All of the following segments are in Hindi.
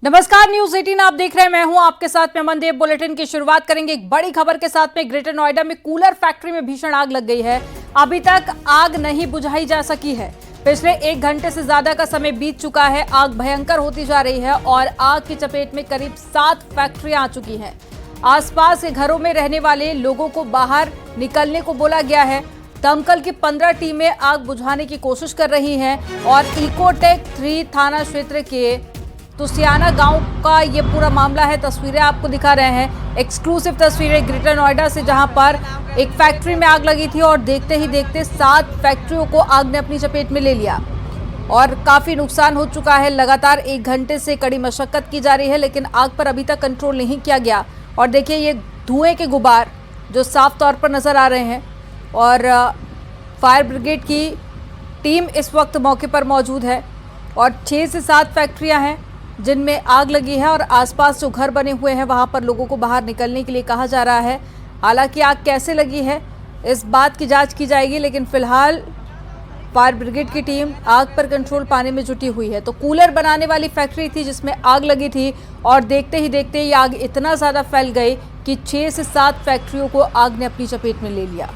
नमस्कार, न्यूज 18 आप देख रहे हैं। मैं हूं आपके साथ में अमनदेव। बुलेटिन की शुरुआत करेंगे एक बड़ी खबर के साथ में। ग्रेटर नोएडा में कूलर फैक्ट्री में भीषण आग लग गई है। अभी तक आग नहीं बुझाई जा सकी है। पिछले 1 घंटे से ज्यादा का समय बीत चुका है। आग भयंकर होती जा रही है और आग की चपेट में करीब 7 फैक्ट्रियां आ चुकी हैं। आसपास के घरों में रहने वाले लोगों को बाहर निकलने को बोला गया है। दमकल की 15 टीमें आग बुझाने की कोशिश कर रही हैं और इकोटेक 3 थाना क्षेत्र के तुसियाना गांव का ये पूरा मामला है। तस्वीरें आपको दिखा रहे हैं, एक्सक्लूसिव तस्वीरें ग्रेटर नोएडा से, जहां पर एक फैक्ट्री में आग लगी थी और देखते ही देखते 7 फैक्ट्रियों को आग ने अपनी चपेट में ले लिया और काफी नुकसान हो चुका है। लगातार 1 घंटे से कड़ी मशक्कत की जा रही है, लेकिन आग पर अभी तक कंट्रोल नहीं किया गया। और देखिए, ये धुएं के गुबार जो साफ तौर पर नजर आ रहे हैं और फायर ब्रिगेड की टीम इस वक्त मौके पर मौजूद है और 6 से 7 फैक्ट्रियां हैं जिनमें आग लगी है और आसपास जो घर बने हुए हैं वहां पर लोगों को बाहर निकलने के लिए कहा जा रहा है। हालांकि आग कैसे लगी है इस बात की जांच की जाएगी, लेकिन फिलहाल फायर ब्रिगेड की टीम आग पर कंट्रोल पाने में जुटी हुई है। तो कूलर बनाने वाली फैक्ट्री थी जिसमें आग लगी थी और देखते ही देखते ये आग इतना ज़्यादा फैल गई कि 6 से 7 फैक्ट्रियों को आग ने अपनी चपेट में ले लिया।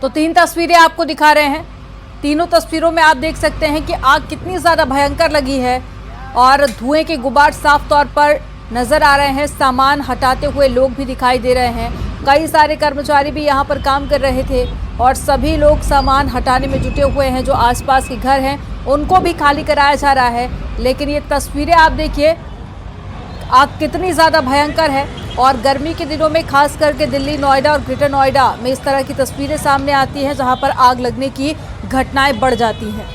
तो 3 तस्वीरें आपको दिखा रहे हैं। तीनों तस्वीरों में आप देख सकते हैं कि आग कितनी ज़्यादा भयंकर लगी है और धुएं के गुबार साफ तौर पर नज़र आ रहे हैं। सामान हटाते हुए लोग भी दिखाई दे रहे हैं। कई सारे कर्मचारी भी यहां पर काम कर रहे थे और सभी लोग सामान हटाने में जुटे हुए हैं। जो आसपास के घर हैं उनको भी खाली कराया जा रहा है। लेकिन ये तस्वीरें आप देखिए, आग कितनी ज़्यादा भयंकर है। और गर्मी के दिनों में खास करके दिल्ली, नोएडा और ग्रेटर नोएडा में इस तरह की तस्वीरें सामने आती हैं जहां पर आग लगने की घटनाएं बढ़ जाती हैं।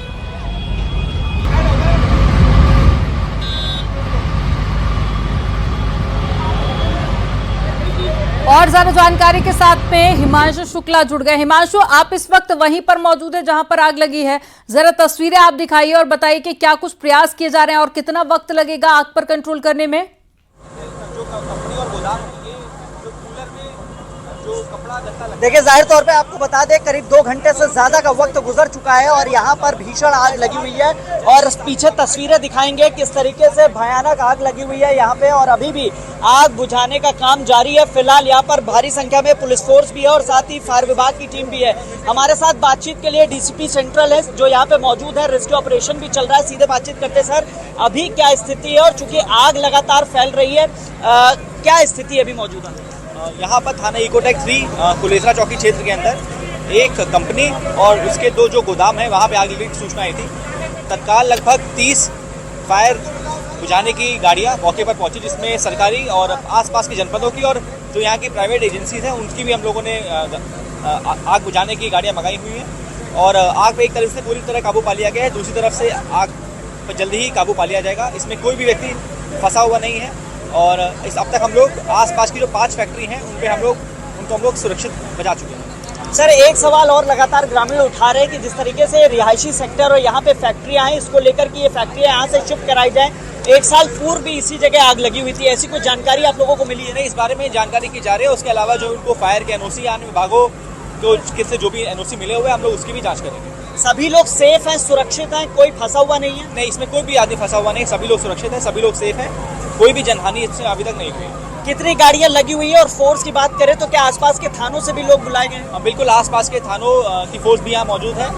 और ज्यादा जानकारी के साथ में हिमांशु शुक्ला जुड़ गए। हिमांशु, आप इस वक्त वहीं पर मौजूद है जहां पर आग लगी है। जरा तस्वीरें आप दिखाइए और बताइए कि क्या कुछ प्रयास किए जा रहे हैं और कितना वक्त लगेगा आग पर कंट्रोल करने में। देखिए, जाहिर तौर पे आपको बता दें, करीब 2 घंटे से ज्यादा का वक्त गुजर चुका है और यहाँ पर भीषण आग लगी हुई है। और पीछे तस्वीरें दिखाएंगे किस तरीके से भयानक आग लगी हुई है यहाँ पे और अभी भी आग बुझाने का काम जारी है। फिलहाल यहाँ पर भारी संख्या में पुलिस फोर्स भी है और साथ ही फायर विभाग की टीम भी है। हमारे साथ बातचीत के लिए डीसीपी सेंट्रल है जो यहाँ पे मौजूद है। रेस्क्यू ऑपरेशन भी चल रहा है। सीधे बातचीत करते सर, अभी क्या स्थिति है और चूंकि आग लगातार फैल रही है, क्या स्थिति अभी मौजूद है? यहाँ पर थाना इकोटेक 3 कुलेसरा चौकी क्षेत्र के अंदर एक कंपनी और उसके 2 जो गोदाम है वहाँ पे आग लगने की सूचना आई थी। तत्काल लगभग 30 फायर बुझाने की गाड़ियाँ मौके पर पहुँची, जिसमें सरकारी और आसपास के जनपदों की और जो यहाँ की प्राइवेट एजेंसीज हैं उनकी भी हम लोगों ने आग बुझाने की गाड़ियाँ मंगाई हुई हैं। और आग पे एक तरफ से पूरी तरह काबू पा लिया गया है, दूसरी तरफ से आग पर जल्दी ही काबू पा लिया जाएगा। इसमें कोई भी व्यक्ति फंसा हुआ नहीं है और अब तक हम लोग आसपास की जो 5 फैक्ट्री हैं उन पे हम लोग सुरक्षित बचा चुके हैं। सर, एक सवाल और लगातार ग्रामीण उठा रहे हैं कि जिस तरीके से रिहायशी सेक्टर और यहाँ पे फैक्ट्रियाँ हैं, इसको लेकर के ये फैक्ट्रियाँ यहाँ से शिफ्ट कराई जाए। 1 साल पूर्व भी इसी जगह आग लगी हुई थी, ऐसी कोई जानकारी आप लोगों को मिली है? नहीं, इस बारे में जानकारी की जा रही है। उसके अलावा जो उनको फायर के एनओसी अन्य विभागों को किससे जो भी एनओसी मिले हुए हम लोग उसकी भी जाँच करेंगे। सभी लोग सेफ हैं, सुरक्षित हैं, कोई फंसा हुआ नहीं है? नहीं, इसमें कोई भी आदमी फंसा हुआ नहीं, सभी लोग सुरक्षित हैं, सभी लोग सेफ हैं, कोई भी जनहानि इससे अभी तक नहीं हुई। कितनी गाड़ियां लगी हुई है और फोर्स की बात करें तो क्या आसपास के थानों से भी लोग बुलाए गए? बिल्कुल, आसपास के थानों की फोर्स भी यहाँ मौजूद है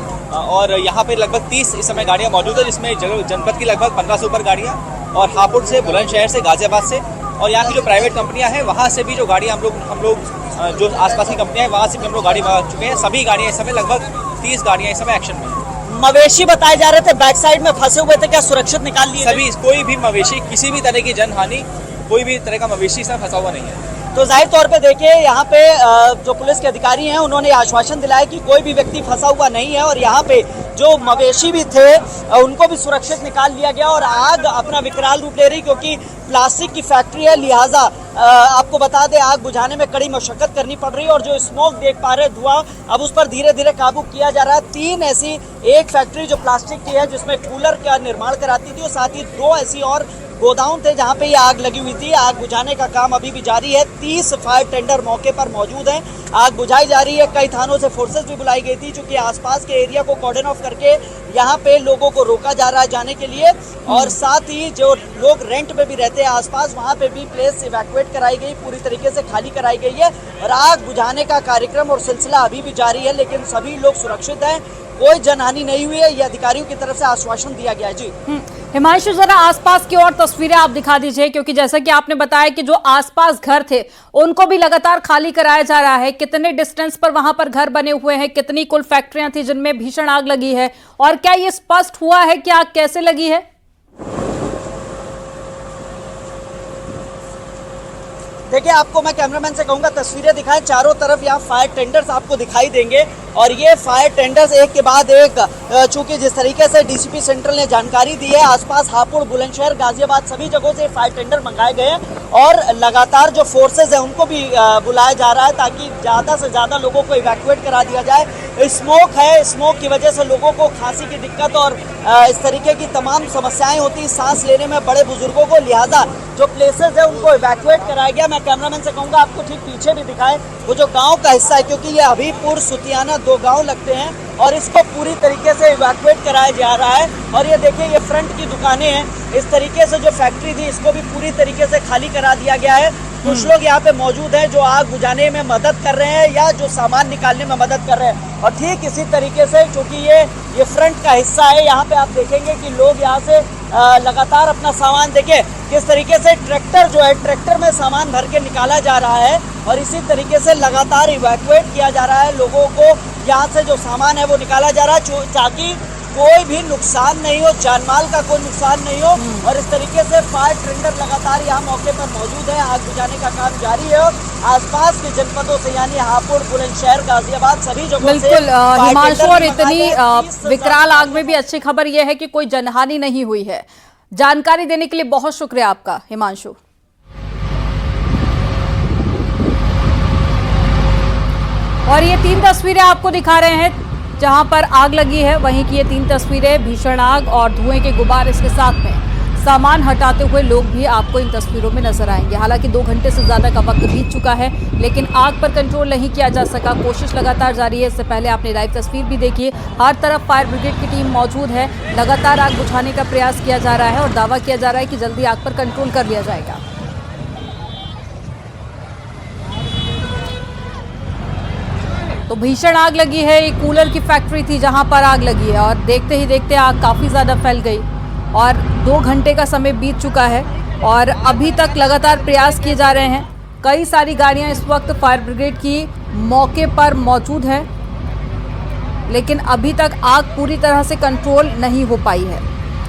और यहाँ पे लगभग 30 इस समय गाड़ियाँ मौजूद है, जिसमें जनपद की लगभग 15 से ऊपर गाड़ियाँ और हापुड़ से, बुलंदशहर से, गाजियाबाद से और यहाँ की जो प्राइवेट कंपनियाँ हैं वहाँ से भी जो गाड़ियाँ हम लोग जो आसपास की कंपनियाँ हैं वहाँ से भी हम लोग गाड़ी मंगा चुके हैं। सभी गाड़ियाँ इस समय लगभग 30 गाड़ियाँ इस समय एक्शन में हैं। मवेशी बताए जा रहे थे बैक साइड में फंसे हुए थे, क्या सुरक्षित निकाल लिए? सभी, कोई भी मवेशी, किसी भी तरह की जनहानि, कोई भी तरह का मवेशी इसमें फंसा हुआ नहीं है। तो जाहिर तौर पे देखिए, यहाँ पे जो पुलिस के अधिकारी हैं उन्होंने आश्वासन दिलाया कि कोई भी व्यक्ति फंसा हुआ नहीं है और यहाँ पे जो मवेशी भी थे उनको भी सुरक्षित निकाल लिया गया। और आग अपना विकराल रूप ले रही, क्योंकि प्लास्टिक की फैक्ट्री है, लिहाजा आपको बता दें आग बुझाने में कड़ी मशक्कत करनी पड़ रही है। और जो स्मोक देख पा रहे धुआं, अब उस पर धीरे धीरे काबू किया जा रहा है। 3 ऐसी, एक फैक्ट्री जो प्लास्टिक की है जिसमें कूलर का निर्माण कराती थी और साथ ही 2 ऐसी और गोदाम थे जहां पे ये आग लगी हुई थी। आग बुझाने का काम अभी भी जारी है। 30 फायर टेंडर मौके पर मौजूद हैं। आग बुझाई जा रही है। कई थानों से फोर्सेस भी बुलाई गई थी, चूंकि आसपास के एरिया को कॉर्डन ऑफ करके यहाँ पे लोगों को रोका जा रहा है जाने के लिए। और साथ ही जो लोग रेंट पे भी रहते हैं आसपास, वहाँ पे भी प्लेस इवैक्यूएट कराई गई, पूरी तरीके से खाली कराई गई है। और आग बुझाने का कार्यक्रम और सिलसिला अभी भी जारी है, लेकिन सभी लोग सुरक्षित हैं, कोई जनहानि नहीं हुई है, ये अधिकारियों की तरफ से आश्वासन दिया गया है। जी हिमांशु, जरा आसपास की और तस्वीरें आप दिखा दीजिए, क्योंकि जैसा कि आपने बताया कि जो आसपास घर थे उनको भी लगातार खाली कराया जा रहा है। कितने डिस्टेंस पर वहां पर घर बने हुए हैं, कितनी कुल फैक्ट्रियां थी जिनमें भीषण आग लगी है, और क्या ये स्पष्ट हुआ है कि आग कैसे लगी है? देखिए, आपको मैं कैमरामैन से कहूंगा तस्वीरें दिखाएं। चारों तरफ यहाँ फायर टेंडर्स आपको दिखाई देंगे, और ये फायर टेंडर्स एक के बाद एक, चूंकि जिस तरीके से डीसीपी सेंट्रल ने जानकारी दी है, आसपास हापुड़, बुलंदशहर, गाजियाबाद सभी जगहों से फायर टेंडर मंगाए गए हैं। और लगातार जो फोर्सेज है उनको भी बुलाया जा रहा है, ताकि ज़्यादा से ज़्यादा लोगों को इवैक्यूएट करा दिया जाए। स्मोक है, स्मोक की वजह से लोगों को खांसी की दिक्कत और इस तरीके की तमाम समस्याएं होती, सांस लेने में बड़े बुजुर्गों को, लिहाजा जो प्लेसेस है उनको इवैक्यूएट कराया गया। मैं कैमरामैन से कहूँगा आपको ठीक पीछे भी दिखाएं, वो जो गाँव का हिस्सा है, क्योंकि ये हबीबपुर, सुतियाना 2 गाँव लगते हैं, और इसको पूरी तरीके से इवैक्यूएट कराया जा रहा है। और ये देखिए, ये फ्रंट की दुकानें हैं, इस तरीके से जो फैक्ट्री थी इसको भी पूरी तरीके से खाली करा दिया गया है। कुछ लोग यहाँ पे मौजूद हैं जो आग बुझाने में मदद कर रहे हैं या जो सामान निकालने में मदद कर रहे हैं। और ठीक इसी तरीके से, क्योंकि ये फ्रंट का हिस्सा है, यहाँ पे आप देखेंगे कि लोग यहाँ से लगातार अपना सामान, देखिए किस तरीके से ट्रैक्टर जो है, ट्रैक्टर में सामान भर के निकाला जा रहा है, और इसी तरीके से लगातार इवैक्यूएट किया जा रहा है लोगों को। यहाँ से जो सामान है वो निकाला जा रहा है, ताकि कोई भी नुकसान नहीं हो, जानमाल का कोई नुकसान नहीं हो। और इस तरीके से फायर टेंडर लगातार यहाँ मौके पर मौजूद है, आग बुझाने का काम जारी है। और आसपास के जनपदों से, यानी हापुड़, बुलंदशहर, गाजियाबाद सभी जगहों से बिल्कुल हिमांशु, और इतनी विकराल आग में भी अच्छी खबर यह है कि कोई जनहानि नहीं हुई है। जानकारी देने के लिए बहुत शुक्रिया आपका हिमांशु। और ये 3 तस्वीरें आपको दिखा रहे हैं जहां पर आग लगी है, वहीं की ये 3 तस्वीरें, भीषण आग और धुएं के गुब्बार, इसके साथ में सामान हटाते हुए लोग भी आपको इन तस्वीरों में नजर आएंगे। हालांकि 2 घंटे से ज्यादा का वक्त बीत चुका है, लेकिन आग पर कंट्रोल नहीं किया जा सका। कोशिश लगातार जारी है। इससे पहले आपने लाइव तस्वीर भी देखी, हर तरफ फायर ब्रिगेड की टीम मौजूद है। लगातार आग बुझाने का प्रयास किया जा रहा है और दावा किया जा रहा है कि जल्दी आग पर कंट्रोल कर लिया जाएगा। तो भीषण आग लगी है। एक कूलर की फैक्ट्री थी जहां पर आग लगी है, और देखते ही देखते आग काफ़ी ज़्यादा फैल गई, और 2 घंटे का समय बीत चुका है और अभी तक लगातार प्रयास किए जा रहे हैं। कई सारी गाड़ियां इस वक्त फायर ब्रिगेड की मौके पर मौजूद हैं, लेकिन अभी तक आग पूरी तरह से कंट्रोल नहीं हो पाई है।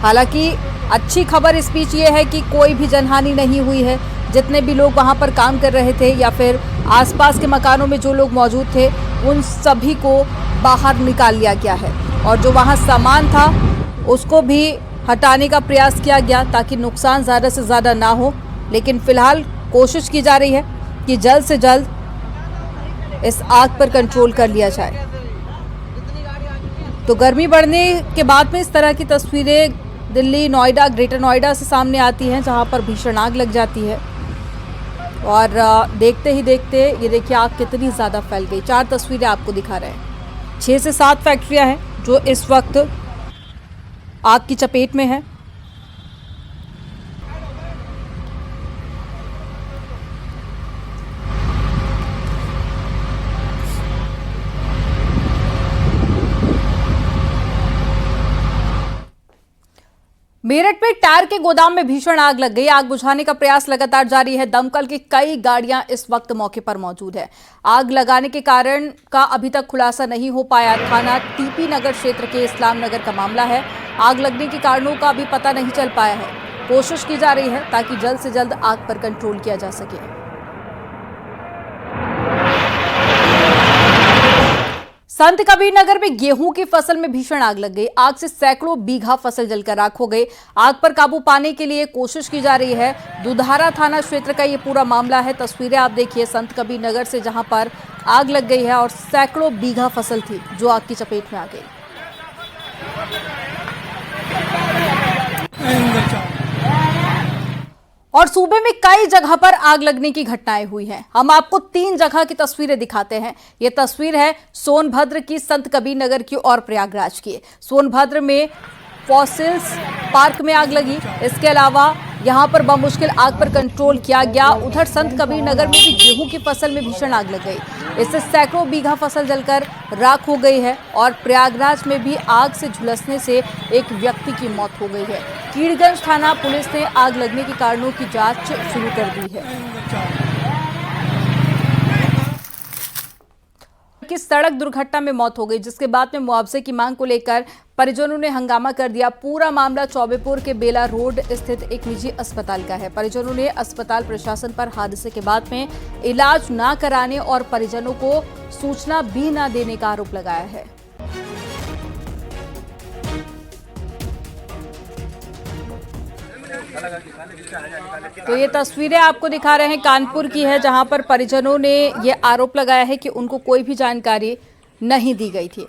हालांकि अच्छी खबर इस बीच ये है कि कोई भी जनहानि नहीं हुई है। जितने भी लोग वहां पर काम कर रहे थे या फिर आसपास के मकानों में जो लोग मौजूद थे, उन सभी को बाहर निकाल लिया गया है, और जो वहां सामान था उसको भी हटाने का प्रयास किया गया ताकि नुकसान ज़्यादा से ज़्यादा ना हो। लेकिन फिलहाल कोशिश की जा रही है कि जल्द से जल्द इस आग पर कंट्रोल कर लिया जाए। तो गर्मी बढ़ने के बाद में इस तरह की तस्वीरें दिल्ली, नोएडा, ग्रेटर नोएडा से सामने आती हैं, जहां पर भीषण आग लग जाती है। और देखते ही देखते ये देखिए आग कितनी ज़्यादा फैल गई। 4 तस्वीरें आपको दिखा रहे हैं। 6 से 7 फैक्ट्रियां हैं जो इस वक्त आग की चपेट में है। मेरठ में टायर के गोदाम में भीषण आग लग गई। आग बुझाने का प्रयास लगातार जारी है। दमकल की कई गाड़ियां इस वक्त मौके पर मौजूद है। आग लगाने के कारण का अभी तक खुलासा नहीं हो पाया। थाना टीपी नगर क्षेत्र के इस्लाम नगर का मामला है। आग लगने के कारणों का अभी पता नहीं चल पाया है। कोशिश की जा रही है ताकि जल्द से जल्द आग पर कंट्रोल किया जा सके। संत कबीर नगर में गेहूं की फसल में भीषण आग लग गई। आग से सैकड़ों बीघा फसल जलकर राख हो गई। आग पर काबू पाने के लिए कोशिश की जा रही है। दुधारा थाना क्षेत्र का ये पूरा मामला है। तस्वीरें आप देखिए संत कबीर नगर से, जहां पर आग लग गई है और सैकड़ों बीघा फसल थी जो आग की चपेट में आ गई। और सूबे में कई जगह पर आग लगने की घटनाएं हुई हैं। हम आपको 3 जगह की तस्वीरें दिखाते हैं। ये तस्वीर है सोनभद्र की, संत कबीर नगर की और प्रयागराज की। सोनभद्र में फॉसिल्स पार्क में आग लगी। इसके अलावा यहां पर बमुश्किल आग पर कंट्रोल किया गया। उधर संत कबीर नगर में भी गेहूं की फसल में भीषण आग लग गई। इससे सैकड़ों बीघा फसल जलकर राख हो गई है। और प्रयागराज में भी आग से झुलसने से एक व्यक्ति की मौत हो गई है। कीड़गंज थाना पुलिस ने आग लगने के कारणों की जांच शुरू कर दी है। कि सड़क दुर्घटना में मौत हो गई, जिसके बाद में मुआवजे की मांग को लेकर परिजनों ने हंगामा कर दिया। पूरा मामला चौबेपुर के बेला रोड स्थित एक निजी अस्पताल का है। परिजनों ने अस्पताल प्रशासन पर हादसे के बाद में इलाज न कराने और परिजनों को सूचना भी न देने का आरोप लगाया है। तो ये तस्वीरें आपको दिखा रहे हैं कानपुर की है, जहां पर परिजनों ने ये आरोप लगाया है कि उनको कोई भी जानकारी नहीं दी गई थी।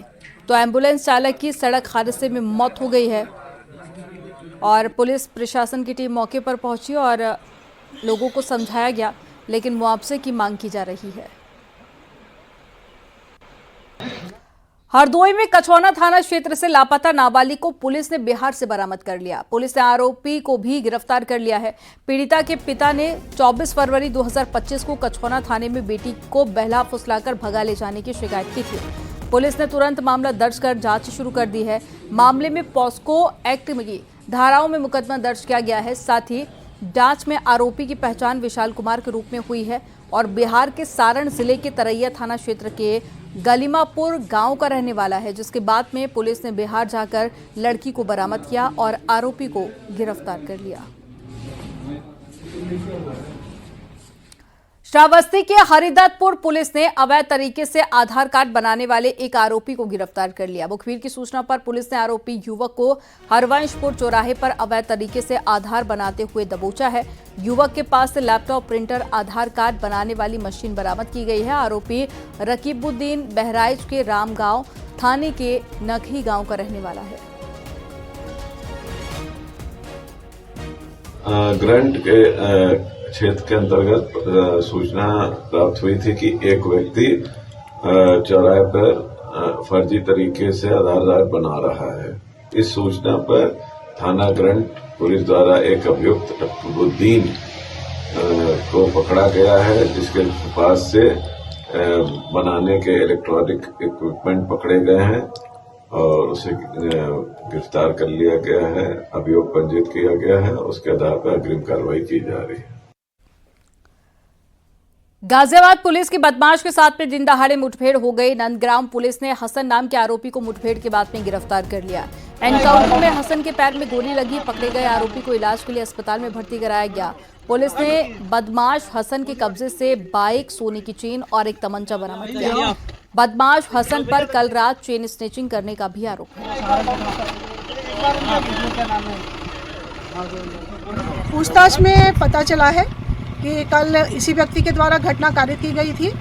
तो एम्बुलेंस चालक की सड़क हादसे में मौत हो गई है और पुलिस प्रशासन की टीम मौके पर पहुंची और लोगों को समझाया गया, लेकिन मुआवजे की मांग की जा रही है। हरदोई में कछौना थाना क्षेत्र से लापता नाबालिग को पुलिस ने बिहार से बरामद कर लिया। पुलिस ने आरोपी को भी गिरफ्तार कर लिया है। पीड़िता के पिता ने 24 फरवरी 2025 को कछौना थाने में बेटी को बहला फुसलाकर भगा ले जाने की शिकायत की थी। पुलिस ने तुरंत मामला दर्ज कर जांच शुरू कर दी है। मामले में पॉस्को एक्ट की धाराओं में मुकदमा दर्ज किया गया है। साथ ही जांच में आरोपी की पहचान विशाल कुमार के रूप में हुई है और बिहार के सारण जिले के तरैया थाना क्षेत्र के गलीमापुर गांव का रहने वाला है, जिसके बाद में पुलिस ने बिहार जाकर लड़की को बरामद किया और आरोपी को गिरफ्तार कर लिया। श्रावस्ती के हरिदत्तपुर पुलिस ने अवैध तरीके से आधार कार्ड बनाने वाले एक आरोपी को गिरफ्तार कर लिया। मुखबिर की सूचना पर पुलिस ने आरोपी युवक को हरवंशपुर चौराहे पर अवैध तरीके से आधार बनाते हुए दबोचा है। युवक के पास से लैपटॉप, प्रिंटर, आधार कार्ड बनाने वाली मशीन बरामद की गई है। आरोपी रकीबुद्दीन बहराइच के रामगांव थाने के नखी गांव का रहने वाला है। ग्रंट के क्षेत्र के अंतर्गत सूचना प्राप्त हुई थी कि एक व्यक्ति चौराहे पर फर्जी तरीके से आधार कार्ड बना रहा है। इस सूचना पर थाना ग्रंट पुलिस द्वारा एक अभियुक्त रकीबुद्दीन को पकड़ा गया है, जिसके पास से बनाने के इलेक्ट्रॉनिक इक्विपमेंट पकड़े गए हैं और उसे गिरफ्तार कर लिया गया है। अभियोग पंजीकृत किया गया है। उसके आधार पर अग्रिम कार्रवाई की जा रही है। गाजियाबाद पुलिस की बदमाश के साथ में दिन दहाड़े मुठभेड़ हो गई। नंदग्राम पुलिस ने हसन नाम के आरोपी को मुठभेड़ के बाद में गिरफ्तार कर लिया। एनकाउंटर में हसन के पैर में गोली लगी। पकड़े गए आरोपी को इलाज के लिए अस्पताल में भर्ती कराया गया। पुलिस ने बदमाश हसन के कब्जे से बाइक, सोने की चेन और एक तमंचा बरामद किया। बदमाश हसन पर कल रात चेन स्नेचिंग करने का भी आरोप है। पूछताछ में पता चला है कि कल इसी व्यक्ति के द्वारा घटना कारित की गई थी।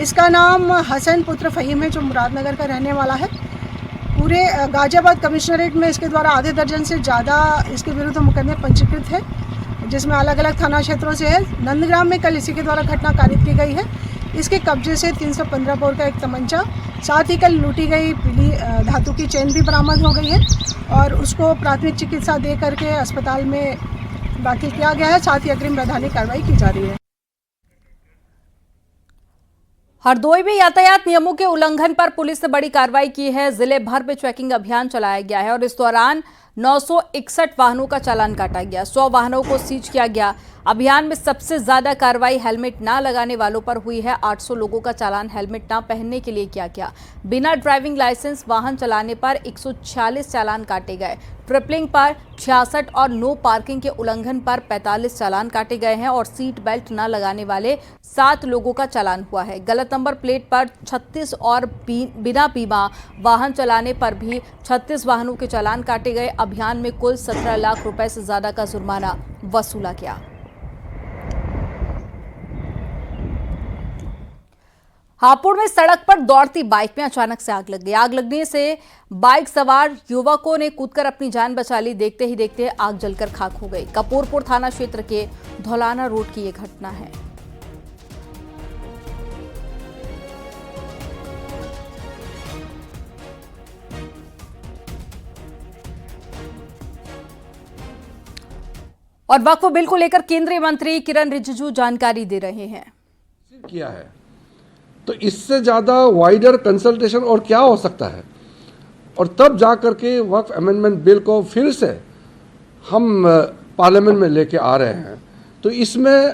इसका नाम हसन पुत्र फहीम है, जो मुरादनगर का रहने वाला है। पूरे गाजियाबाद कमिश्नरेट में इसके द्वारा आधे दर्जन से ज़्यादा इसके विरुद्ध मुकदमे पंजीकृत है, जिसमें अलग अलग थाना क्षेत्रों से है। नंदग्राम में कल इसी के द्वारा घटना कारित की गई है। इसके कब्जे से 315 बोर का एक तमंचा, साथ ही कल लूटी गई पीली धातु की चेन भी बरामद हो गई है और उसको प्राथमिक चिकित्सा दे करके अस्पताल में दाखिल किया गया है। साथ ही अग्रिम वैधानिक कार्रवाई की जा रही है। हरदोई में यातायात नियमों के उल्लंघन पर पुलिस ने बड़ी कार्रवाई की है। जिले भर में चेकिंग अभियान चलाया गया है और इस दौरान 961 वाहनों का चालान काटा गया। 100 वाहनों को सीज किया गया। अभियान में सबसे ज्यादा कार्रवाई हेलमेट ना लगाने वालों पर हुई है। 800 लोगों का चालान हेलमेट ना पहनने के लिए किया गया। बिना ड्राइविंग लाइसेंस वाहन चलाने पर 146 चालान काटे गए। ट्रिपलिंग पर 66 और नो पार्किंग के उल्लंघन पर 45 चालान काटे गए हैं और सीट बेल्ट न लगाने वाले 7 लोगों का चालान हुआ है। गलत नंबर प्लेट पर 36 और बिना बीमा वाहन चलाने पर भी 36 वाहनों के चालान काटे गए। अभियान में कुल 17 लाख रुपए से ज्यादा का जुर्माना वसूला गया। हापुड़ में सड़क पर दौड़ती बाइक में अचानक से आग लग गई। आग लगने से बाइक सवार युवकों ने कूदकर अपनी जान बचा ली। देखते ही देखते आग जलकर खाक हो गई। कपूरपुर थाना क्षेत्र के धौलाना रोड की ये घटना है। और वक्फ बिल को लेकर केंद्रीय मंत्री किरण रिजिजू जानकारी दे रहे हैं। किया है तो इससे ज़्यादा वाइडर कंसल्टेशन और क्या हो सकता है, और तब जा करके वक्फ अमेंडमेंट बिल को फिर से हम पार्लियामेंट में लेके आ रहे हैं। तो इसमें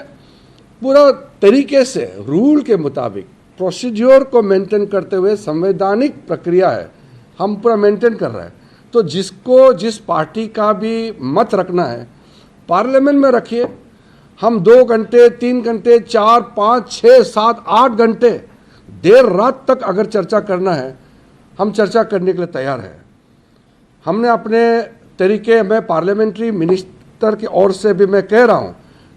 पूरा तरीके से रूल के मुताबिक प्रोसीड्योर को मेंटेन करते हुए संवैधानिक प्रक्रिया है, हम पूरा मेंटेन कर रहे हैं। तो जिसको जिस पार्टी का भी मत रखना है पार्लियामेंट में रखिए। हम 2 घंटे 3 घंटे 4 5 6 7 8 घंटे देर रात तक अगर चर्चा करना है, हम चर्चा करने के लिए तैयार हैं। हमने अपने तरीके में पार्लियामेंट्री मिनिस्टर की ओर से भी मैं कह रहा हूं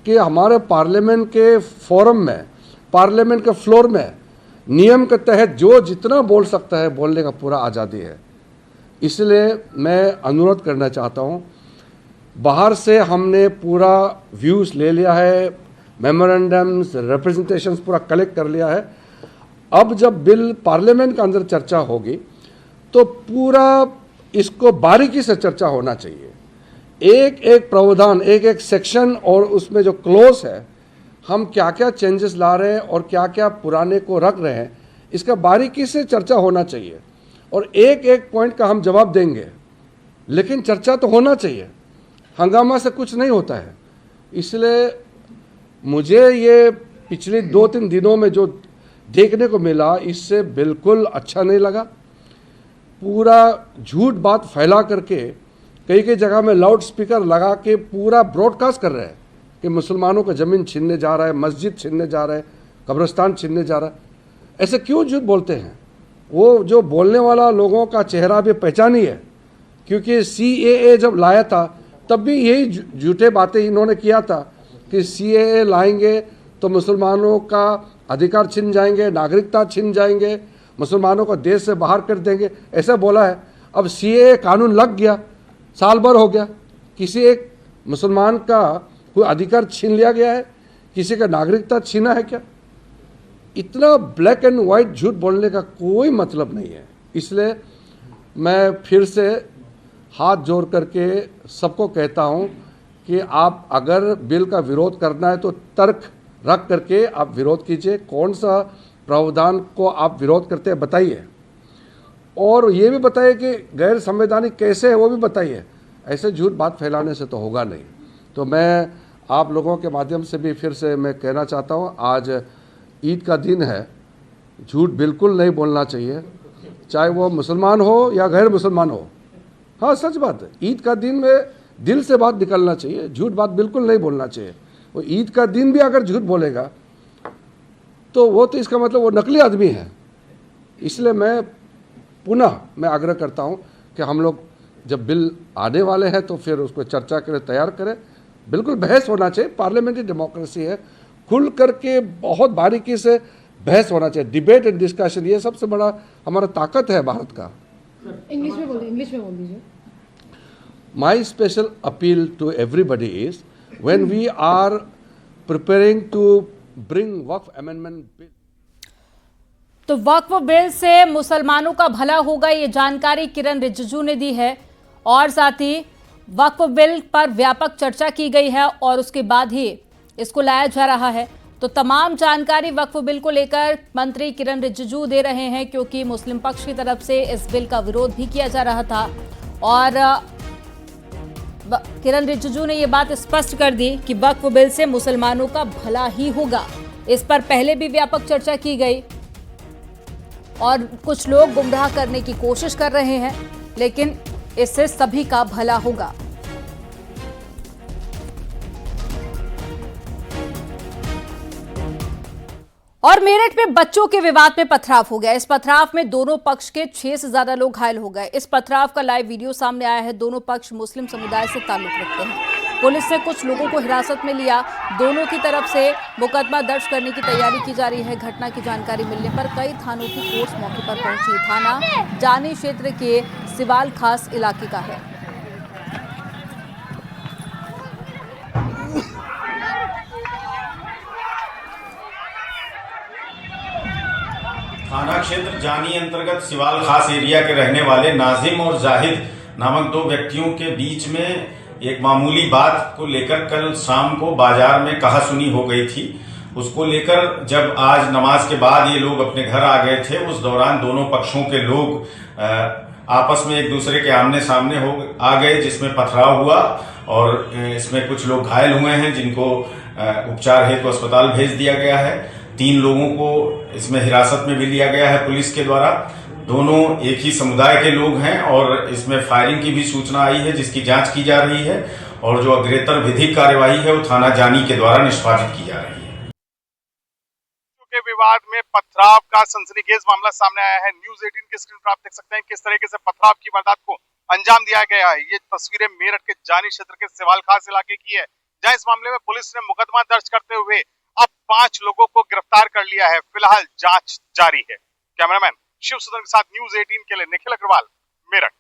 कि हमारे पार्लियामेंट के फोरम में, पार्लियामेंट के फ्लोर में नियम के तहत जो जितना बोल सकता है बोलने का पूरा आज़ादी है। इसलिए मैं अनुरोध करना चाहता हूं, बाहर से हमने पूरा व्यूज़ ले लिया है, मेमोरेंडम्स रिप्रेजेंटेशंस पूरा कलेक्ट कर लिया है। अब जब बिल पार्लियामेंट के अंदर चर्चा होगी तो पूरा इसको बारीकी से चर्चा होना चाहिए। एक एक प्रावधान, एक एक सेक्शन और उसमें जो क्लोज है, हम क्या क्या चेंजेस ला रहे हैं और क्या क्या पुराने को रख रहे हैं, इसका बारीकी से चर्चा होना चाहिए। और एक एक पॉइंट का हम जवाब देंगे, लेकिन चर्चा तो होना चाहिए। हंगामा से कुछ नहीं होता है। इसलिए मुझे ये पिछले 2-3 दिनों में जो देखने को मिला, इससे बिल्कुल अच्छा नहीं लगा। पूरा झूठ बात फैला करके कई कई जगह में लाउड स्पीकर लगा के पूरा ब्रॉडकास्ट कर रहे हैं कि मुसलमानों का ज़मीन छीनने जा रहा है, मस्जिद छीनने जा रहा है, कब्रिस्तान छीनने जा रहा है। ऐसे क्यों झूठ बोलते हैं? वो जो बोलने वाला लोगों का चेहरा भी पहचानी है, क्योंकि CAA जब लाया था तब भी यही झूठे बातें इन्होंने किया था कि CAA लाएंगे तो मुसलमानों का अधिकार छिन जाएंगे, नागरिकता छिन जाएंगे, मुसलमानों को देश से बाहर कर देंगे, ऐसा बोला है। अब CAA कानून लग गया, साल भर हो गया, किसी एक मुसलमान का कोई अधिकार छीन लिया गया है? किसी का नागरिकता छीना है क्या? इतना ब्लैक एंड वाइट झूठ बोलने का कोई मतलब नहीं है। इसलिए मैं फिर से हाथ जोड़ करके सबको कहता हूं कि आप अगर बिल का विरोध करना है तो तर्क रख करके आप विरोध कीजिए। कौन सा प्रावधान को आप विरोध करते हैं बताइए, और ये भी बताइए कि गैर संवैधानिक कैसे है वो भी बताइए। ऐसे झूठ बात फैलाने से तो होगा नहीं। तो मैं आप लोगों के माध्यम से भी फिर से मैं कहना चाहता हूँ, आज ईद का दिन है, झूठ बिल्कुल नहीं बोलना चाहिए, चाहे वो मुसलमान हो या गैर मुसलमान हो। हाँ, सच बात है, ईद का दिन में दिल से बात निकलना चाहिए, झूठ बात बिल्कुल नहीं बोलना चाहिए। वो ईद का दिन भी अगर झूठ बोलेगा तो वो तो इसका मतलब वो नकली आदमी है। इसलिए मैं पुनः आग्रह करता हूँ कि हम लोग जब बिल आने वाले हैं तो फिर उसको चर्चा के लिए तैयार करें। बिल्कुल बहस होना चाहिए, पार्लियामेंट्री डेमोक्रेसी है, खुल करके बहुत बारीकी से बहस होना चाहिए। डिबेट एंड डिस्कशन, ये सबसे बड़ा हमारा ताकत है भारत का। इंग्लिश में बोल दीजिए। My special appeal to everybody is when we are preparing to bring Waqf amendment bill. तो वक्फ बिल से मुसलमानों का भला होगा, ये जानकारी किरण रिजिजू ने दी है। और साथ ही वक्फ बिल पर व्यापक चर्चा की गई है और उसके बाद ही इसको लाया जा रहा है। तो तमाम जानकारी वक्फ बिल को लेकर मंत्री किरण रिजिजू दे रहे हैं, क्योंकि मुस्लिम पक्ष की तरफ से इस बिल का विरोध भी किया जा रहा था। और किरण रिजिजू ने यह बात स्पष्ट कर दी कि वक्फ बिल से मुसलमानों का भला ही होगा। इस पर पहले भी व्यापक चर्चा की गई और कुछ लोग गुमराह करने की कोशिश कर रहे हैं, लेकिन इससे सभी का भला होगा। और मेरठ में बच्चों के विवाद में पथराव हो गया। इस पथराव में दोनों पक्ष के 6 से ज्यादा लोग घायल हो गए। इस पथराव का लाइव वीडियो सामने आया है। दोनों पक्ष मुस्लिम समुदाय से ताल्लुक रखते हैं। पुलिस ने कुछ लोगों को हिरासत में लिया। दोनों की तरफ से मुकदमा दर्ज करने की तैयारी की जा रही है। घटना की जानकारी मिलने पर कई थानों की फोर्स मौके पर पहुंची। थाना जानी क्षेत्र के सिवाल खास इलाके का है। थाना क्षेत्र जानी अंतर्गत सिवाल खास एरिया के रहने वाले नाजिम और जाहिद नामक दो व्यक्तियों के बीच में एक मामूली बात को लेकर कल शाम को बाजार में कहासुनी हो गई थी। उसको लेकर जब आज नमाज के बाद ये लोग अपने घर आ गए थे, उस दौरान दोनों पक्षों के लोग आपस में एक दूसरे के आमने सामने आ गए, जिसमें पथराव हुआ और इसमें कुछ लोग घायल हुए हैं, जिनको उपचार हेतु अस्पताल भेज दिया गया है। 3 लोगों को इसमें हिरासत में भी लिया गया है पुलिस के द्वारा। दोनों एक ही समुदाय के लोग हैं और इसमें फायरिंग की भी सूचना आई है, जिसकी जांच की जा रही है और जो अग्रेतर विधिक कार्यवाही है वो थाना जानी के द्वारा निष्पादित की जा रही है। के विवाद में पथराव का सनसनीखेज मामला सामने आया है। न्यूज़ 18 की स्क्रीन पर आप देख सकते हैं किस तरीके से पथराव की वारदात को अंजाम दिया गया है। ये तस्वीरें मेरठ के जानी क्षेत्र के सिवाल खास इलाके की है, जहां इस मामले में पुलिस ने मुकदमा दर्ज करते हुए अब 5 लोगों को गिरफ्तार कर लिया है। फिलहाल जांच जारी है। कैमरामैन शिव सुदन के साथ न्यूज़ 18 के लिए निखिल अग्रवाल, मेरठ।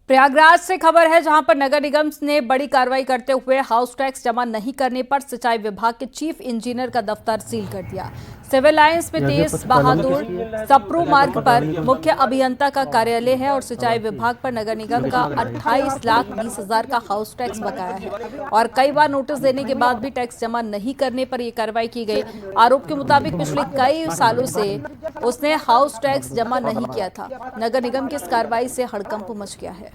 प्रयागराज से खबर है, जहां पर नगर निगम ने बड़ी कार्रवाई करते हुए हाउस टैक्स जमा नहीं करने पर सिंचाई विभाग के चीफ इंजीनियर का दफ्तर सील कर दिया। सिविल लाइंस में तेज बहादुर सप्रू मार्ग पर मुख्य अभियंता का कार्यालय है और सिंचाई विभाग पर नगर निगम का 28,20,000 का हाउस टैक्स बकाया है और कई बार नोटिस देने के बाद भी टैक्स जमा नहीं करने पर यह कार्रवाई की गई। आरोप के मुताबिक पिछले कई सालों से उसने हाउस टैक्स जमा नहीं किया था। नगर निगम की इस कार्रवाई से हड़कंप मच गया है।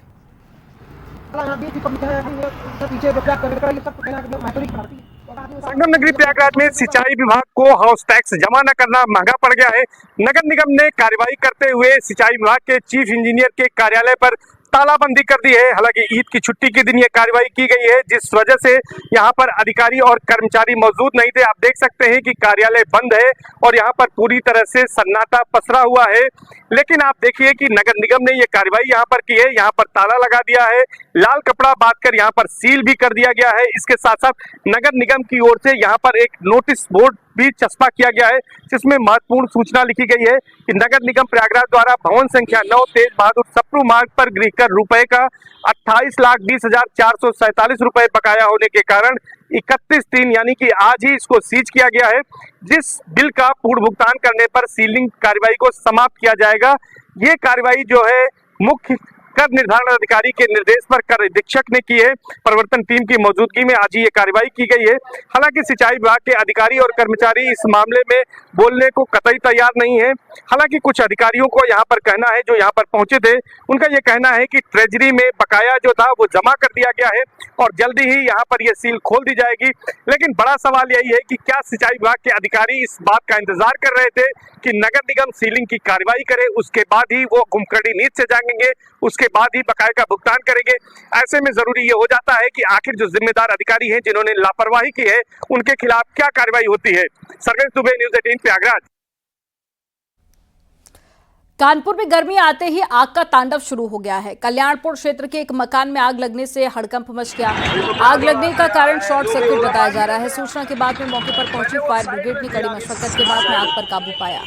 संगम नगरी प्रयागराज में सिंचाई विभाग को हाउस टैक्स जमा न करना महंगा पड़ गया है। नगर निगम ने कार्रवाई करते हुए सिंचाई विभाग के चीफ इंजीनियर के कार्यालय पर तालाबंदी कर दी है। हालांकि ईद की छुट्टी के दिन ये कार्रवाई की गई है, जिस वजह से यहाँ पर अधिकारी और कर्मचारी मौजूद नहीं थे। आप देख सकते हैं कि कार्यालय बंद है और यहाँ पर पूरी तरह से सन्नाटा पसरा हुआ है। लेकिन आप देखिए कि नगर निगम ने ये कार्रवाई यहाँ पर की है। यहाँ पर ताला लगा दिया है, लाल कपड़ा बांधकर यहाँ पर सील भी कर दिया गया है। इसके साथ साथ नगर निगम की ओर से यहाँ पर एक नोटिस बोर्ड भी चस्पा किया गया है, जिसमें महत्वपूर्ण सूचना लिखी गई है कि नगर निगम प्रयागराज द्वारा भवन संख्या 9 तेज बहादुर सप्रू मार्ग पर गृहकर रुपए का 28,20,447 रुपए बकाया होने के कारण 31/3 यानी कि आज ही इसको सीज किया गया है, जिस बिल का पूर्ण भुगतान करने पर सीलिंग कार्रवाई को समाप्त किया जाएगा। ये कार्रवाई जो है मुख्य कर निर्धारण अधिकारी के निर्देश पर कर अधीक्षक ने की है। प्रवर्तन टीम की मौजूदगी में आज ये कार्रवाई की गई है। हालांकि सिंचाई विभाग के अधिकारी और कर्मचारी इस मामले में बोलने को कतई तैयार नहीं है। हालांकि कुछ अधिकारियों को यहाँ पर कहना है, जो यहाँ पर पहुंचे थे, उनका ये कहना है कि ट्रेजरी में बकाया जो था वो जमा कर दिया गया है और जल्दी ही यहाँ पर यह सील खोल दी जाएगी। लेकिन बड़ा सवाल यही है कि क्या सिंचाई विभाग के अधिकारी इस बात का इंतजार कर रहे थे कि नगर निगम सीलिंग की कार्रवाई करे, उसके बाद ही वो घुमखड़ी नींद से जागेंगे, उसके बाद ही बकाया का भुगतान करेंगे। ऐसे में जरूरी ये हो जाता है कि आखिर जो जिम्मेदार अधिकारी हैं, जिन्होंने लापरवाही की है, उनके खिलाफ क्या कार्रवाई होती है। सरगम दुबे, न्यूज़ 18 प्रयागराज। कानपुर में गर्मी आते ही आग का तांडव शुरू हो गया है। कल्याणपुर क्षेत्र के एक मकान में आग लगने से हड़कंप मच गया। आग लगने का कारण शॉर्ट सर्किट बताया जा रहा है। सूचना के बाद में मौके पर पहुंची फायर ब्रिगेड ने कड़ी मशक्कत के बाद में आग पर काबू पाया।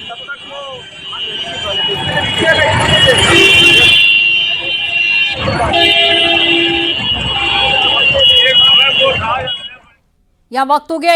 यहाँ वक्त हो गया।